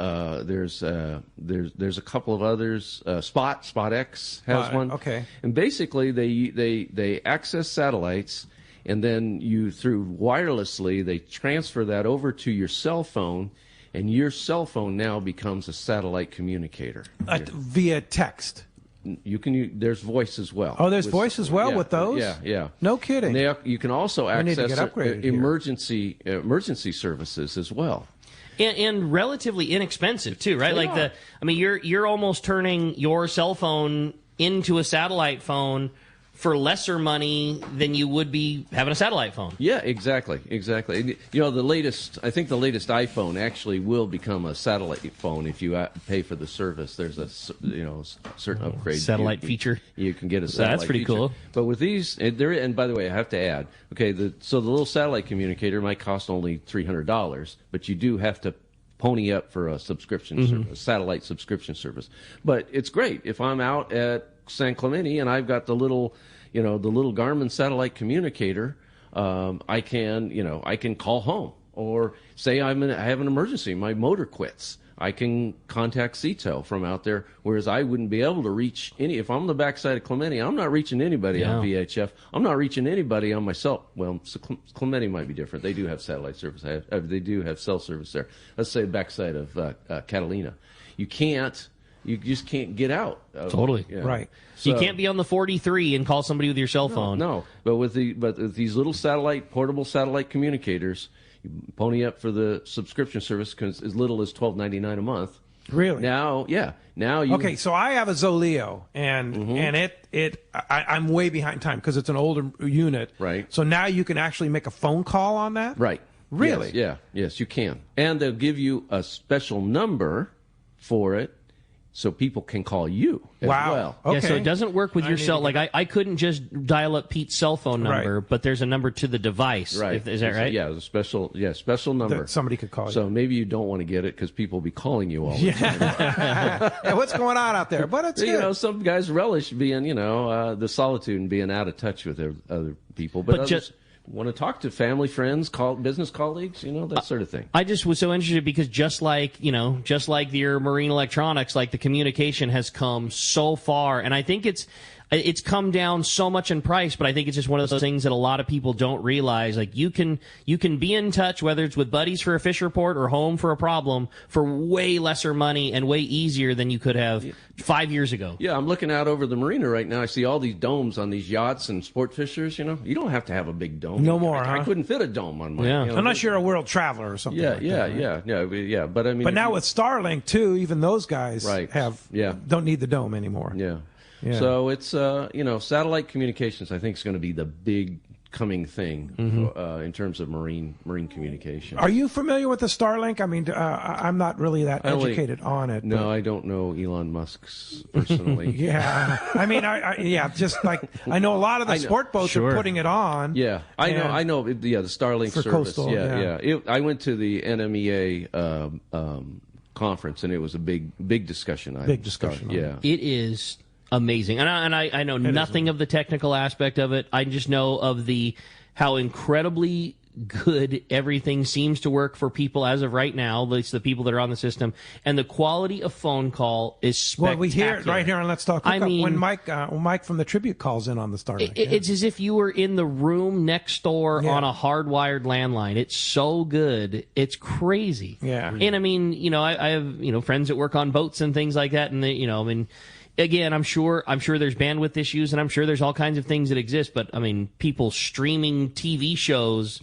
There's a couple of others. Spot X has one. Okay. And basically, they access satellites, and then through wirelessly, they transfer that over to your cell phone, and your cell phone now becomes a satellite communicator. Via text. There's voice as well. Oh, there's voice as well with those? Yeah. No kidding. You can also access emergency services as well. And relatively inexpensive too, right? You're almost turning your cell phone into a satellite phone for lesser money than you would be having a satellite phone. Yeah, exactly. I think the latest iPhone actually will become a satellite phone if you pay for the service. There's a certain upgrade. Satellite feature. You can get a satellite That's pretty feature. cool. But with these, and by the way, I have to add, the little satellite communicator might cost only $300, but you do have to pony up for a subscription service, a satellite subscription service. But it's great if I'm out at San Clemente and I've got the little Garmin satellite communicator. I can call home, or say I have an emergency, my motor quits. I can contact CTEL from out there, whereas I wouldn't be able to reach if I'm on the backside of Clemente, I'm not reaching anybody on VHF. I'm not reaching anybody on my cell. Well, Clemente might be different. They do have satellite service. They do have cell service there. Let's say backside of Catalina. You just can't get out. Totally. Right. So you can't be on the 43 and call somebody with your cell phone. No. But with these little portable satellite communicators, you pony up for the subscription service because as little as $12.99 a month. Really? Now you. Okay, so I have a Zoleo, and I'm way behind time because it's an older unit. Right. So now you can actually make a phone call on that. Right. Really? Yes, you can, and they'll give you a special number for it, so people can call you as well. Okay. Yeah, so it doesn't work with your cell. I couldn't just dial up Pete's cell phone number, but there's a number to the device. Right. Is that right? Yeah, there's a special number. That somebody could call you. So maybe you don't want to get it because people will be calling you all the time. Yeah, what's going on out there? But it's good. Some guys relish being, the solitude and being out of touch with their other people. But others want to talk to family, friends, business colleagues, that sort of thing. I just was so interested because just like your marine electronics, like the communication has come so far, and I think it's come down so much in price, but I think it's just one of those things that a lot of people don't realize. Like you can be in touch, whether it's with buddies for a fish report or home for a problem, for way lesser money and way easier than you could have 5 years ago. Yeah, I'm looking out over the marina right now. I see all these domes on these yachts and sport fishers. You know, you don't have to have a big dome. No more. I couldn't fit a dome on my. Yeah. Unless you're a world traveler or something. Yeah. But I mean, but now with Starlink too, even those guys don't need the dome anymore. Yeah. So it's satellite communications. I think is going to be the big coming thing in terms of marine communication. Are you familiar with the Starlink? I mean, I'm not really that educated on it. No, I don't know Elon Musk's personally. Yeah, I mean, just like I know a lot of the sport boats are putting it on. Yeah, I know. Yeah, the Starlink for service. Coastal, I went to the NMEA conference, and it was a big discussion. Yeah, it is amazing, and I know nothing of the technical aspect of it. I just know of how incredibly good everything seems to work for people as of right now, at least the people that are on the system, and the quality of phone call is spectacular. Well, we hear it right here on Let's Talk Hookup when Mike from the Tribute calls in on the Starlink. It's as if you were in the room next door on a hardwired landline. It's so good. It's crazy. Yeah. And I mean, I have, friends that work on boats and things like that, and they, again, I'm sure there's bandwidth issues, and I'm sure there's all kinds of things that exist. But I mean, people streaming TV shows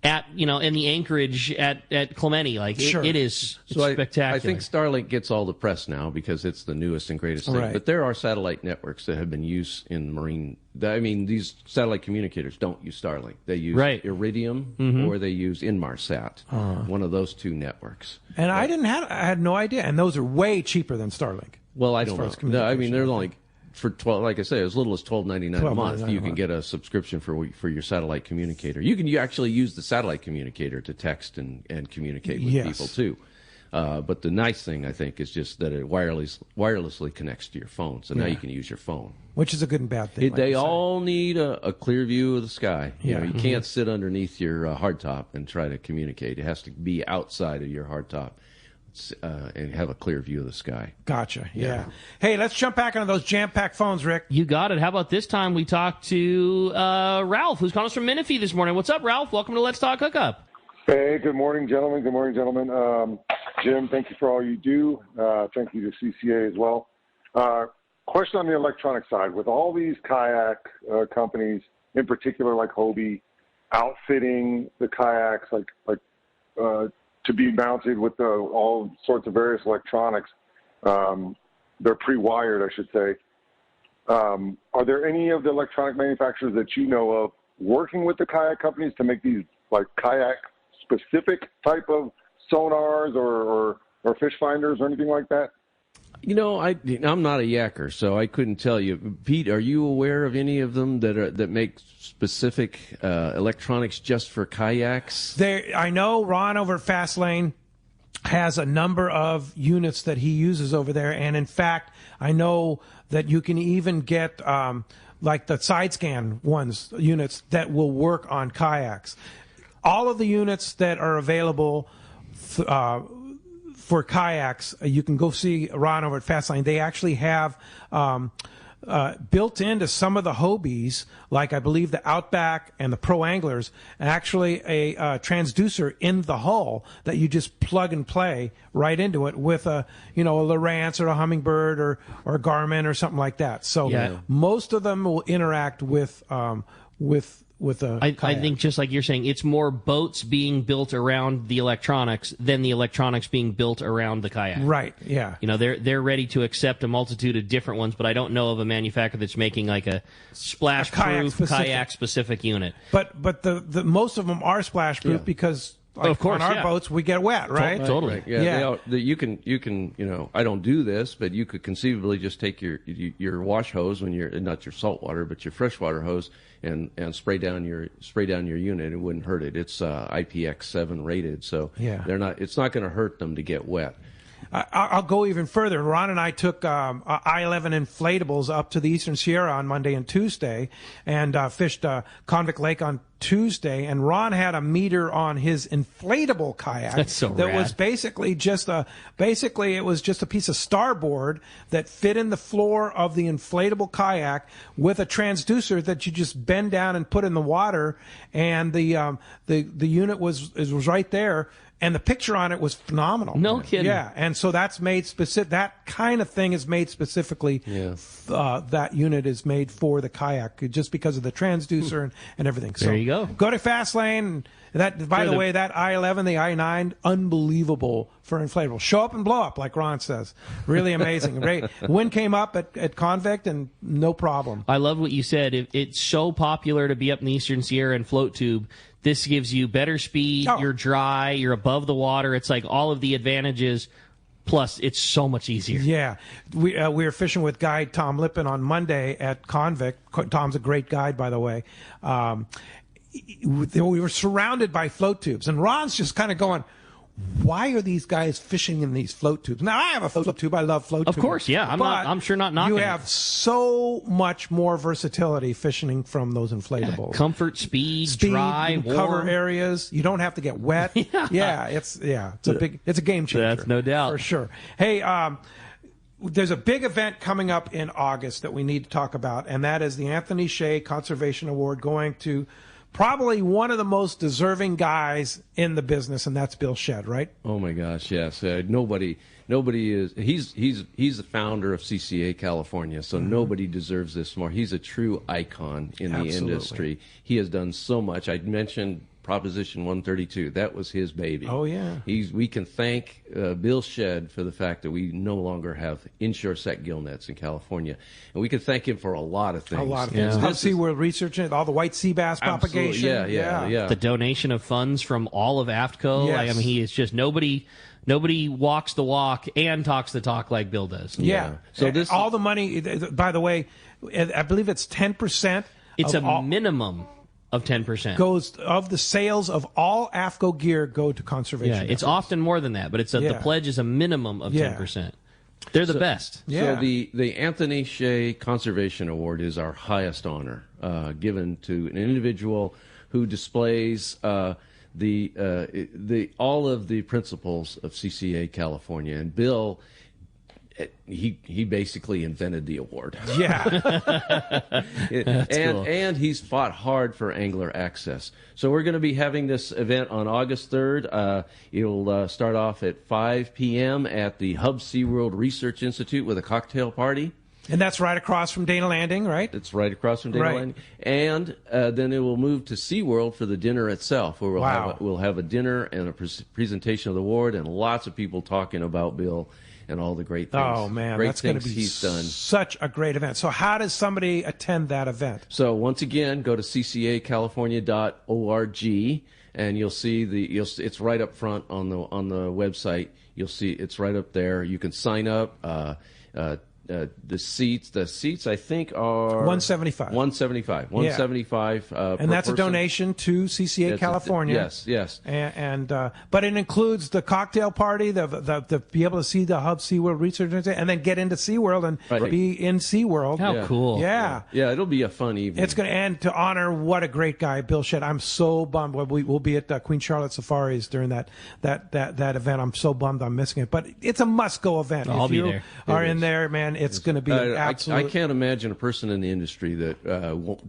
at in the anchorage at Clemente, it is spectacular. I think Starlink gets all the press now because it's the newest and greatest thing. Right. But there are satellite networks that have been used in marine. I mean, these satellite communicators don't use Starlink. They use Iridium or they use Inmarsat, one of those two networks. And I had no idea. And those are way cheaper than Starlink. Well, I don't know. No, I mean, they're only for like I say, as little as $12.99 a month. You can get a subscription for your satellite communicator. You can actually use the satellite communicator to text and communicate with people too. But the nice thing, I think, is just that it wirelessly connects to your phone. So now you can use your phone, which is a good and bad thing. They all need a clear view of the sky. You can't sit underneath your hardtop and try to communicate. It has to be outside of your hardtop. And have a clear view of the sky. Gotcha. Yeah. Hey, let's jump back into those jam-packed phones, Rick. You got it. How about this time we talk to Ralph, who's calling us from Menifee this morning. What's up, Ralph? Welcome to Let's Talk Hookup. Hey, good morning, gentlemen. Good morning, gentlemen. Jim, thank you for all you do. Thank you to CCA as well. Question on the electronic side. With all these kayak companies, in particular like Hobie, outfitting the kayaks to be mounted with all sorts of various electronics. They're pre-wired, I should say. Are there any of the electronic manufacturers that you know of working with the kayak companies to make these like kayak-specific type of sonars or fish finders or anything like that? I'm not a yakker, so I couldn't tell you. Pete, are you aware of any of them that make specific electronics just for kayaks? I know Ron over at Fastlane has a number of units that he uses over there, and in fact, I know that you can even get like the side scan units that will work on kayaks. All of the units that are available for kayaks, you can go see Ron over at Fastlane. They actually have built into some of the Hobies, like I believe the Outback and the Pro Anglers, actually a transducer in the hull that you just plug and play right into it with a Lowrance or a Humminbird or a Garmin or something like that. So most of them will interact with a kayak. I think just like you're saying, it's more boats being built around the electronics than the electronics being built around the kayak. Right, yeah. They're ready to accept a multitude of different ones, but I don't know of a manufacturer that's making like a splash-proof, kayak-specific unit. But the most of them are splash-proof because... of course, on our boats, we get wet, right? Totally. Yeah. You can. I don't do this, but you could conceivably just take your wash hose when you're not your salt water, but your freshwater hose, and spray down your unit. It wouldn't hurt it. It's IPX7 rated, so it's not going to hurt them to get wet. I'll go even further. Ron and I took I-11 inflatables up to the Eastern Sierra on Monday and Tuesday and fished Convict Lake on Tuesday, and Ron had a meter on his inflatable kayak. That's so that rad. was basically it was just a piece of starboard that fit in the floor of the inflatable kayak with a transducer that you just bend down and put in the water, and the unit was right there. And the picture on it was phenomenal. No kidding. Yeah, and so that's made specific. That kind of thing is made specifically. Yeah. That unit is made for the kayak, just because of the transducer and everything. So There you go. Go to Fastlane. That, by the way, that I-11, the I-9, unbelievable for inflatable. Show up and blow up, like Ron says. Really amazing. Wind came up at Convict, and no problem. I love what you said. It's so popular to be up in the Eastern Sierra and float tube. This gives you better speed. Oh. You're dry. You're above the water. It's like all of the advantages. Plus, it's so much easier. Yeah. We were fishing with guide Tom Lippin on Monday at Convict. Tom's a great guide, by the way. We were surrounded by float tubes, and Ron's just kind of going, why are these guys fishing in these float tubes? Now, I have a float tube. I love float tubes. Of course, yeah. I'm sure not knocking You have so much more versatility fishing from those inflatables. Comfort, speed, dry, you can warm. cover areas. You don't have to get wet. It's a game changer. That's no doubt. For sure. Hey, there's a big event coming up in August that we need to talk about, and that is the Anthony Shea Conservation Award, going to probably one of the most deserving guys in the business, and that's Bill Shedd, right? Oh my gosh, yes. Nobody is. He's the founder of CCA California, so nobody deserves this more. He's a true icon in the industry. He has done so much. I mentioned Proposition 132. That was his baby. Oh yeah. We can thank Bill Shedd for the fact that we no longer have inshore set gill nets in California, and we can thank him for a lot of things. A lot of things. Hub SeaWorld research, all the white sea bass propagation. Yeah. The donation of funds from all of AFTCO. Yes. I mean, he is just nobody walks the walk and talks the talk like Bill does. Yeah. So this all the money. By the way, I believe it's 10%. It's a minimum of 10%. Goes of the sales of all AFTCO gear go to conservation. Yeah, it's often more than that, but the pledge is a minimum of 10%. They're the best. So the Anthony Shea Conservation Award is our highest honor given to an individual who displays all of the principles of CCA California. And Bill, he basically invented the award. Yeah. And he's fought hard for angler access. So we're going to be having this event on August 3rd. It'll start off at 5 p.m. at the Hub SeaWorld Research Institute with a cocktail party. And that's right across from Dana Landing, right? It's right across from Dana Landing. And then it will move to SeaWorld for the dinner itself, where we'll have a dinner and a presentation of the award and lots of people talking about Bill and all the great things. Oh, man, that's going to be he's done. Such a great event. So how does somebody attend that event? So once again, go to ccacalifornia.org, and you'll see it's right up front on the website. You'll see it's right up there. You can sign up. The seats I think are $175. $175. And that's a donation to CCA California. Yes. And but it includes the cocktail party, the be able to see the Hub SeaWorld Research Center, and then get into SeaWorld and be in SeaWorld. How cool! Yeah, it'll be a fun evening. It's going to end to honor what a great guy Bill Shedd. I'm so bummed. We'll be at Queen Charlotte Safaris during that event. I'm so bummed I'm missing it, but it's a must-go event. I'll if be you there. are in there, man, it's going to be absolute. I can't imagine a person in the industry that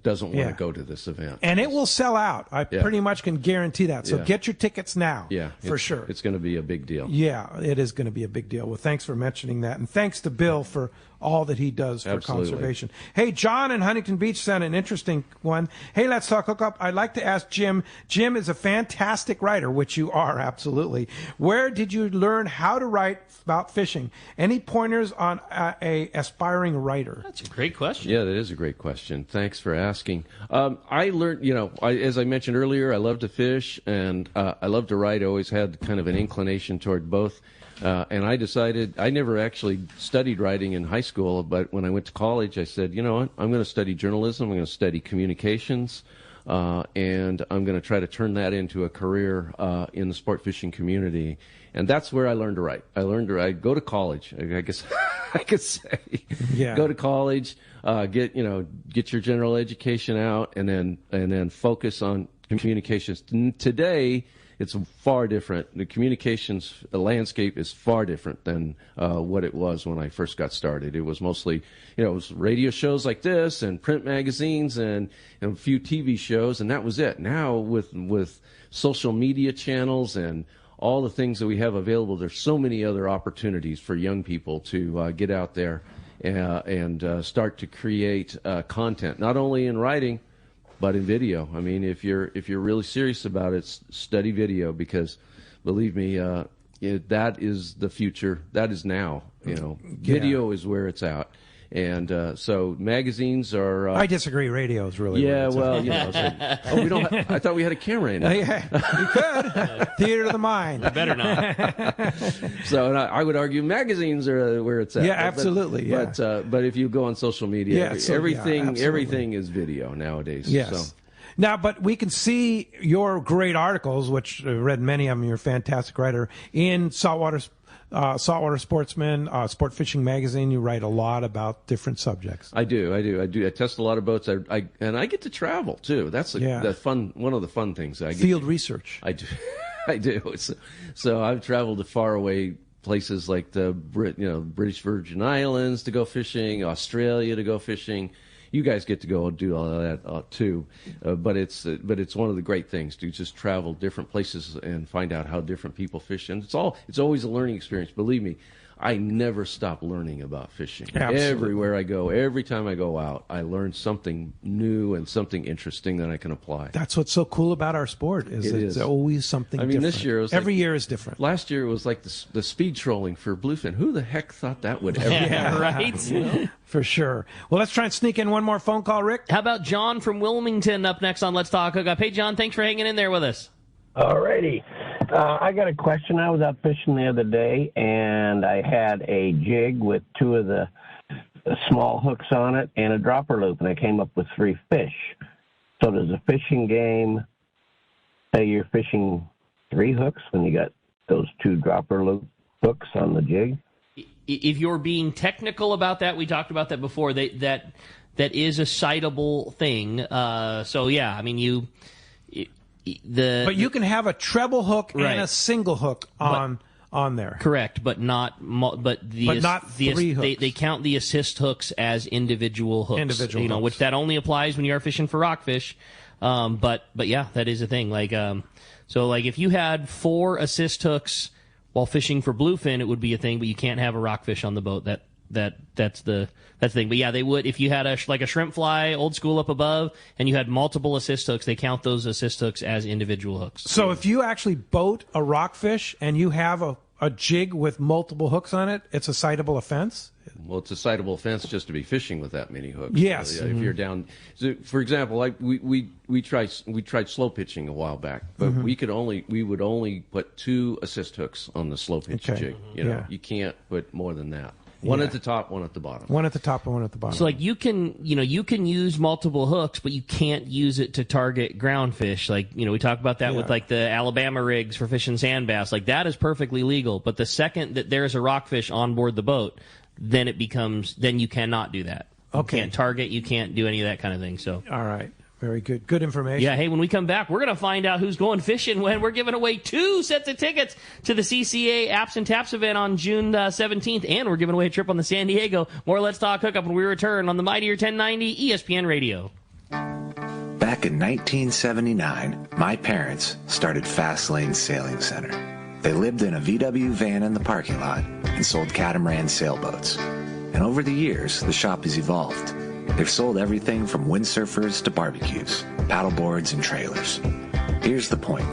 doesn't want to go to this event. And it will sell out. I pretty much can guarantee that. So get your tickets now. Yeah, for sure. It's going to be a big deal. Yeah, it is going to be a big deal. Well, thanks for mentioning that. And thanks to Bill for all that he does for conservation. Hey, John in Huntington Beach sent an interesting one. Hey, let's talk hookup. I'd like to ask Jim. Jim is a fantastic writer, which you are, absolutely. Where did you learn how to write about fishing? Any pointers on a aspiring writer? That's a great question. Yeah, that is a great question. Thanks for asking. I learned, as I mentioned earlier, I love to fish and I love to write. I always had kind of an inclination toward both. And I decided, I never actually studied writing in high school, but when I went to college, I said, you know what, I'm going to study journalism, I'm going to study communications, and I'm going to try to turn that into a career in the sport fishing community. And that's where I learned to write. I learned to write, go to college, I guess I could say. Yeah. Go to college, get your general education out, and then focus on communications. Today, it's far different. The communications landscape is far different than what it was when I first got started. It was mostly, it was radio shows like this and print magazines and a few TV shows, and that was it. Now with social media channels and all the things that we have available, there's so many other opportunities for young people to get out there and start to create content, not only in writing, but in video. I mean, if you're really serious about it, study video, because believe me, that is the future. That is now. Video is where it's at. And so magazines are. I disagree. Radio is really. Yeah, well, we don't. I thought we had a camera in it. Yeah, you could. Theater of the mind. Better not. So, and I would argue magazines are where it's at. Yeah, absolutely. But if you go on social media, everything is video nowadays. Yes. So. Now, but we can see your great articles, which I read many of them. You're a fantastic writer in Saltwater Sportsman, Sport Fishing Magazine. You write a lot about different subjects. I do. I test a lot of boats. And I get to travel too. That's the fun. One of the fun things. I get field research. I do. I do. So I've traveled to faraway places like the British Virgin Islands to go fishing, Australia to go fishing. You guys get to go and do all of that too, but it's one of the great things to just travel different places and find out how different people fish, and it's always a learning experience. Believe me, I never stop learning about fishing. Absolutely. Everywhere I go, every time I go out, I learn something new and something interesting that I can apply. That's what's so cool about our sport it's always something different. This year every year is different. Last year it was like the speed trolling for bluefin. Who the heck thought that would ever happen? Right? For sure. Well, let's try and sneak in one more phone call, Rick. How about John from Wilmington up next on Let's Talk Hookup? Hey, John, thanks for hanging in there with us. All righty. I got a question. I was out fishing the other day, and I had a jig with two of the small hooks on it and a dropper loop, and I came up with 3 fish. So does a fishing game say you're fishing 3 hooks when you got those 2 dropper loop hooks on the jig? If you're being technical about that, we talked about that before. That is a citable thing. So yeah, I mean But you can have a treble hook right. and a single hook on there. Correct, but not 3 hooks. They count the assist hooks as individual hooks. Hooks. Which that only applies when you are fishing for rockfish. But yeah, that is a thing. Like so if you had 4 assist hooks while fishing for bluefin, it would be a thing, but you can't have a rockfish on the boat. That's the thing. But yeah, they would if you had a shrimp fly, old school up above, and you had multiple assist hooks. They count those assist hooks as individual hooks. So if you actually boat a rockfish and you have a jig with multiple hooks on it, it's a citable offense. Well, it's a citable offense just to be fishing with that many hooks. Yes. If you're down, so for example, like we tried slow pitching a while back, but we would only put 2 assist hooks on the slow pitch jig. You can't put more than that. One at the top, one at the bottom. One at the top and one at the bottom. So you can use multiple hooks, but you can't use it to target ground fish. We talk about that with the Alabama rigs for fishing sand bass. That is perfectly legal. But the second that there's a rockfish on board the boat, then you cannot do that. Okay. You can't target, you can't do any of that kind of thing. So. All right. Very good. Good information. Yeah, hey, when we come back, we're going to find out who's going fishing when we're giving away 2 sets of tickets to the CCA Apps and Taps event on June 17th, and we're giving away a trip on the San Diego. More Let's Talk Hookup when we return on the Mightier 1090 ESPN Radio. Back in 1979, my parents started Fast Lane Sailing Center. They lived in a VW van in the parking lot and sold catamaran sailboats. And over the years, the shop has evolved. They've sold everything from windsurfers to barbecues, paddleboards, and trailers. Here's the point.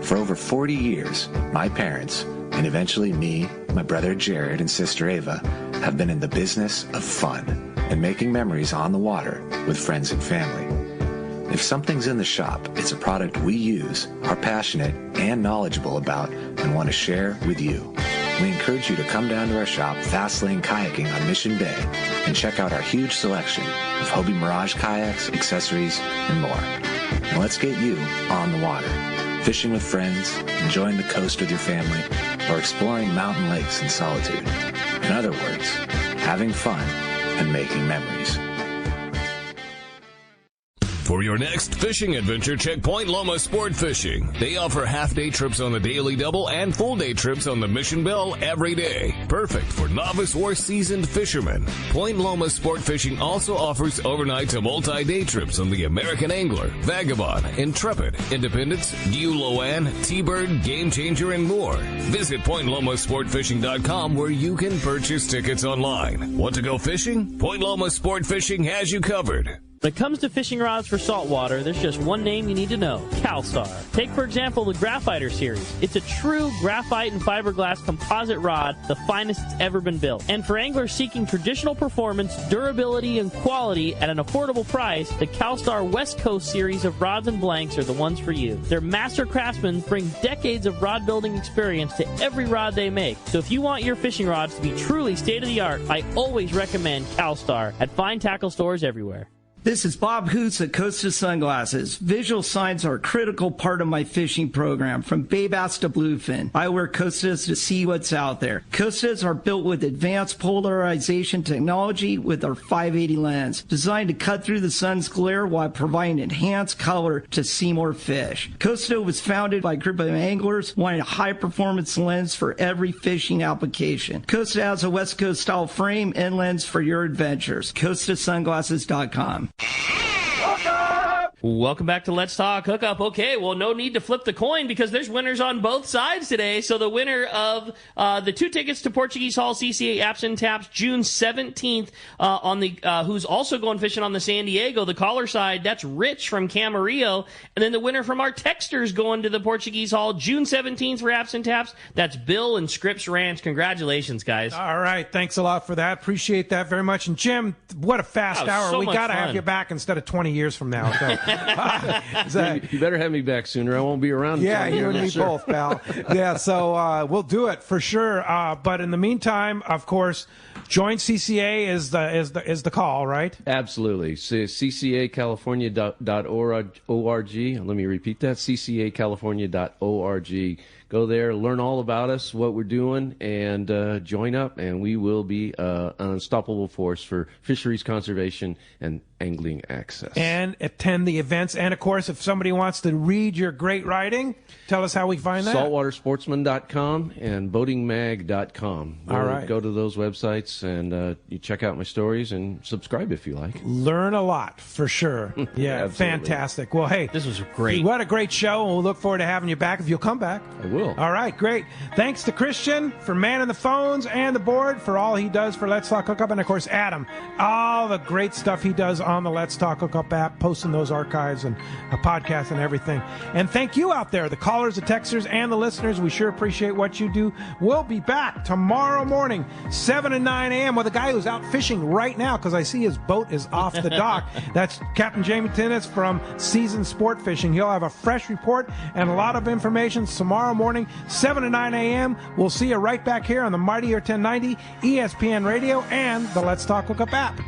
For over 40 years, my parents, and eventually me, my brother Jared, and sister Ava, have been in the business of fun and making memories on the water with friends and family. If something's in the shop, it's a product we use, are passionate and knowledgeable about, and want to share with you. We encourage you to come down to our shop, Fast Lane Kayaking on Mission Bay, and check out our huge selection of Hobie Mirage kayaks, accessories, and more. And let's get you on the water, fishing with friends, enjoying the coast with your family, or exploring mountain lakes in solitude. In other words, having fun and making memories. For your next fishing adventure, check Point Loma Sport Fishing. They offer half-day trips on the Daily Double and full-day trips on the Mission Belle every day. Perfect for novice or seasoned fishermen. Point Loma Sport Fishing also offers overnight to multi-day trips on the American Angler, Vagabond, Intrepid, Independence, Diu-Loan, T-Bird, Game Changer, and more. Visit PointLomaSportFishing.com where you can purchase tickets online. Want to go fishing? Point Loma Sport Fishing has you covered. When it comes to fishing rods for saltwater, there's just one name you need to know, CALSTAR. Take, for example, the Graphiter series. It's a true graphite and fiberglass composite rod, the finest it's ever been built. And for anglers seeking traditional performance, durability, and quality at an affordable price, the CALSTAR West Coast series of rods and blanks are the ones for you. Their master craftsmen bring decades of rod building experience to every rod they make. So if you want your fishing rods to be truly state-of-the-art, I always recommend CALSTAR at fine tackle stores everywhere. This is Bob Hoots at Costa Sunglasses. Visual signs are a critical part of my fishing program, from bay bass to bluefin. I wear Costas to see what's out there. Costas are built with advanced polarization technology with our 580 lens, designed to cut through the sun's glare while providing enhanced color to see more fish. Costa was founded by a group of anglers wanting a high-performance lens for every fishing application. Costa has a West Coast style frame and lens for your adventures. CostaSunglasses.com. Welcome back to Let's Talk Hookup. Okay, well, no need to flip the coin because there's winners on both sides today. So the winner of the 2 tickets to Portuguese Hall CCA Apps and Taps June 17th, who's also going fishing on the San Diego, the caller side, that's Rich from Camarillo. And then the winner from our texters going to the Portuguese Hall June 17th for Apps and Taps, that's Bill and Scripps Ranch. Congratulations, guys. All right, thanks a lot for that. Appreciate that very much. And Jim, what a fast hour. So we got to fun. have you back instead of 20 years from now. So. You better have me back sooner. I won't be around. Yeah, you and me both, pal. Yeah, so we'll do it for sure. But in the meantime, of course, join CCA is the call, right? Absolutely. CCA-California.org. Let me repeat that. CCA-California.org. Go there, learn all about us, what we're doing, and join up, and we will be an unstoppable force for fisheries conservation and angling access. And attend the events. And, of course, if somebody wants to read your great writing, tell us how we find that. Saltwatersportsman.com and boatingmag.com. All right. Go to those websites, and you check out my stories and subscribe if you like. Learn a lot, for sure. Yeah, fantastic. Well, hey. This was great. What a great show, and we'll look forward to having you back if you'll come back. I will. All right, great. Thanks to Christian for manning the phones and the board for all he does for Let's Talk Hookup, and, of course, Adam, all the great stuff he does on the Let's Talk Hookup app, posting those archives and a podcast and everything. And thank you out there, the callers, the texters, and the listeners. We sure appreciate what you do. We'll be back tomorrow morning, 7 and 9 a.m. with a guy who's out fishing right now because I see his boat is off the dock. That's Captain Jamie Tinnis from Seasoned Sport Fishing. He'll have a fresh report and a lot of information tomorrow morning, 7 to 9 a.m. We'll see you right back here on the Mightier 1090, ESPN Radio, and the Let's Talk Hookup app.